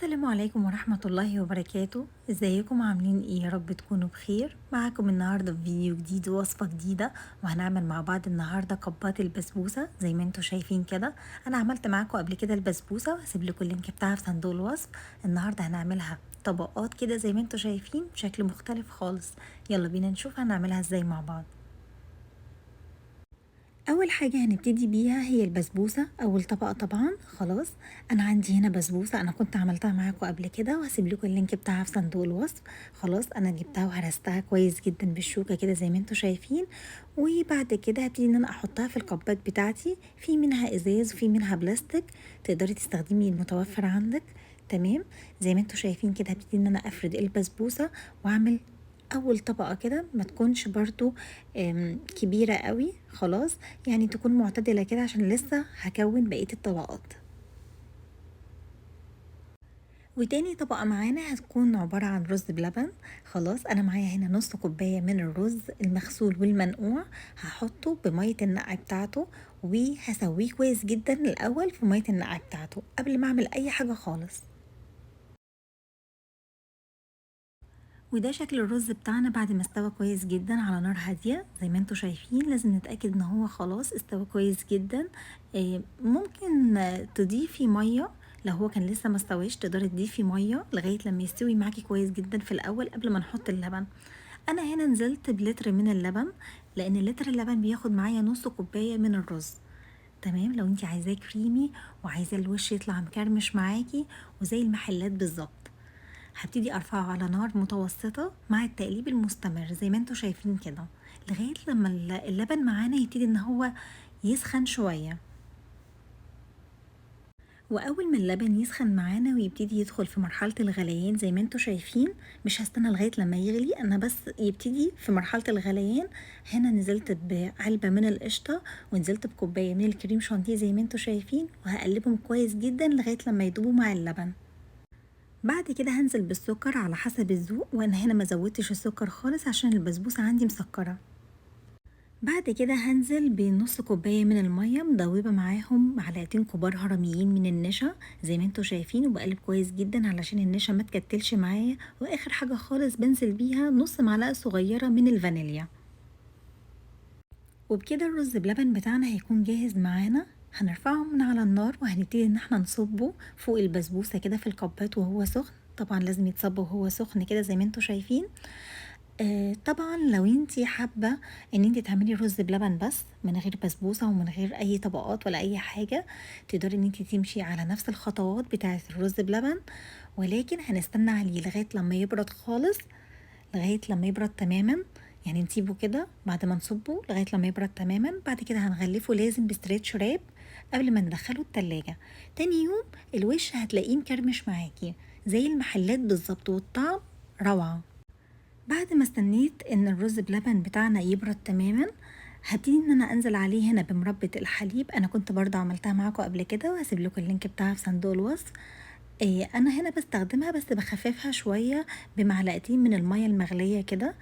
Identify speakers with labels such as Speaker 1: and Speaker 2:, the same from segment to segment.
Speaker 1: السلام عليكم ورحمة الله وبركاته. ازيكم عاملين ايه؟ يا رب تكونوا بخير. معاكم النهاردة في فيديو جديد ووصفة جديدة، وهنعمل مع بعض النهاردة كبات البسبوسة زي ما انتوا شايفين كده. انا عملت معاكم قبل كده البسبوسة وهسيب لكم اللينك بتاعها في صندوق الوصف. النهاردة هنعملها طبقات كده زي ما انتوا شايفين بشكل مختلف خالص. يلا بينا نشوف هنعملها ازاي مع بعض. اول حاجه هنبتدي بيها هي البسبوسه. اول طبقه طبعا خلاص، انا عندي هنا بسبوسه انا كنت عملتها معاكم قبل كده وهسيب لكم اللينك بتاعها في صندوق الوصف. خلاص انا جبتها وهرستها كويس جدا بالشوكه كده زي ما انتم شايفين، وبعد كده هبتدي ان انا احطها في الكبات بتاعتي. في منها ازاز وفي منها بلاستيك، تقدري تستخدمي المتوفر عندك. تمام، زي ما انتم شايفين كده هبتدي ان انا افرد البسبوسه واعمل اول طبقة كده ما تكونش برضو كبيرة قوي، خلاص يعني تكون معتدلة كده عشان لسه هكون بقية الطبقات. وتاني طبقة معانا هتكون عبارة عن رز بلبن. خلاص انا معايا هنا نص كوباية من الرز المغسول والمنقوع، هحطه بمية النقع بتاعته وهسويه كويس جدا الاول في مية النقع بتاعته قبل ما اعمل اي حاجة خالص. وده شكل الرز بتاعنا بعد ما استوى كويس جدا على نار هادية زي ما انتوا شايفين. لازم نتأكد ان هو خلاص استوى كويس جدا. ممكن تضيفي مية لو هو كان لسه ما استويش، تقدري تضيفي مية لغاية لما يستوي معاكي كويس جدا في الاول قبل ما نحط اللبن. انا هنا نزلت بلتر من اللبن، لان لتر اللبن بياخد معايا نص كوباية من الرز. تمام، لو انت عايزاه كريمي وعايزاه الوش يطلع مكرمش معاكي وزي المحلات بالظبط. هبتدي ارفعه على نار متوسطة مع التقليب المستمر زي ما انتوا شايفين كده لغاية لما اللبن معانا يبتدي ان هو يسخن شوية. واول ما اللبن يسخن معانا ويبتدي يدخل في مرحلة الغليان زي ما انتوا شايفين، مش هستنى لغاية لما يغلي، انا بس يبتدي في مرحلة الغليان. هنا نزلت بعلبة من القشطة ونزلت بكوباية من الكريم شانتيه زي ما انتوا شايفين، وهقلبهم كويس جدا لغاية لما يدوبوا مع اللبن. بعد كده هنزل بالسكر على حسب الذوق، وانا هنا ما زودتش السكر خالص عشان البسبوسه عندي مسكره. بعد كده هنزل بنص كوبايه من الميه مدوبه معاهم معلقتين كبار هرميين من النشا زي ما انتوا شايفين، وبقلب كويس جدا علشان النشا ما تكتلش معايا. واخر حاجه خالص بنزل بيها نص معلقه صغيره من الفانيليا. وبكده الرز بلبن بتاعنا هيكون جاهز معانا. هنرفعه من على النار وهنبتدي ان احنا نصبه فوق البسبوسه كده في الكبات وهو سخن. طبعا لازم يتصب وهو سخن كده زي ما انتوا شايفين. طبعا لو انتي حابه ان انتي تعملي رز بلبن بس من غير بسبوسه ومن غير اي طبقات ولا اي حاجه، تقدري ان انتي تمشي على نفس الخطوات بتاعه الرز بلبن، ولكن هنستنى عليه لغايه لما يبرد خالص، لغاية لما يبرد تماما. يعني نسيبه كده بعد ما نصبه لغاية لما يبرد تماما. بعد كده هنغلفه لازم بستريتش راب قبل ما ندخله التلاجة. تاني يوم الوش هتلاقيه مكرمش معاكي زي المحلات بالظبط، والطعم روعة. بعد ما استنيت ان الرز بلبن بتاعنا يبرد تماما، هبتدي ان انا انزل عليه هنا بمربة الحليب. انا كنت برضه عملتها معاكم قبل كده وهسيب لكم اللينك بتاعها في صندوق الوصف. انا هنا بستخدمها بس بخففها شوية بمعلقتين من المية المغلية كده،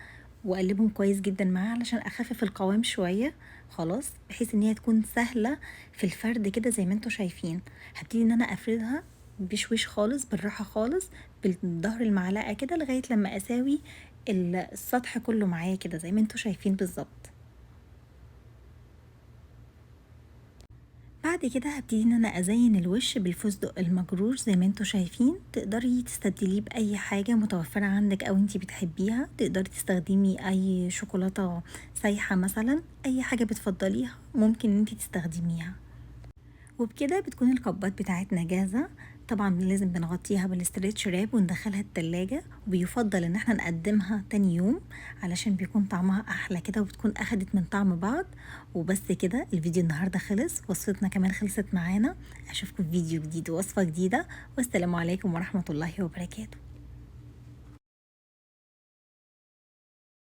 Speaker 1: واقلبهم كويس جدا معاها علشان اخفف القوام شوية. خلاص بحيث ان هي تكون سهلة في الفرد كده زي ما انتوا شايفين. هبتدي ان انا افردها بشويش خالص بالراحة خالص بالظهر المعلقة كده لغاية لما اساوي السطح كله معايا كده زي ما انتوا شايفين بالظبط. بعد كده هبتدي ان انا ازين الوش بالفستق المجروش زي ما انتوا شايفين. تقدري تستبدليه باي حاجة متوفرة عندك او انتي بتحبيها، تقدري تستخدمي اي شوكولاتة سايحة مثلا، اي حاجة بتفضليها ممكن انتي تستخدميها. وبكده بتكون الكبات بتاعتنا جاهزة. طبعا لازم بنغطيها بالاسترتش راب وندخلها التلاجة، وبيفضل ان احنا نقدمها تاني يوم علشان بيكون طعمها احلى كده وبتكون اخدت من طعم بعض. وبس كده الفيديو النهاردة خلص، وصفتنا كمان خلصت معانا. اشوفكم في فيديو جديد ووصفة جديدة، والسلام عليكم ورحمة الله وبركاته.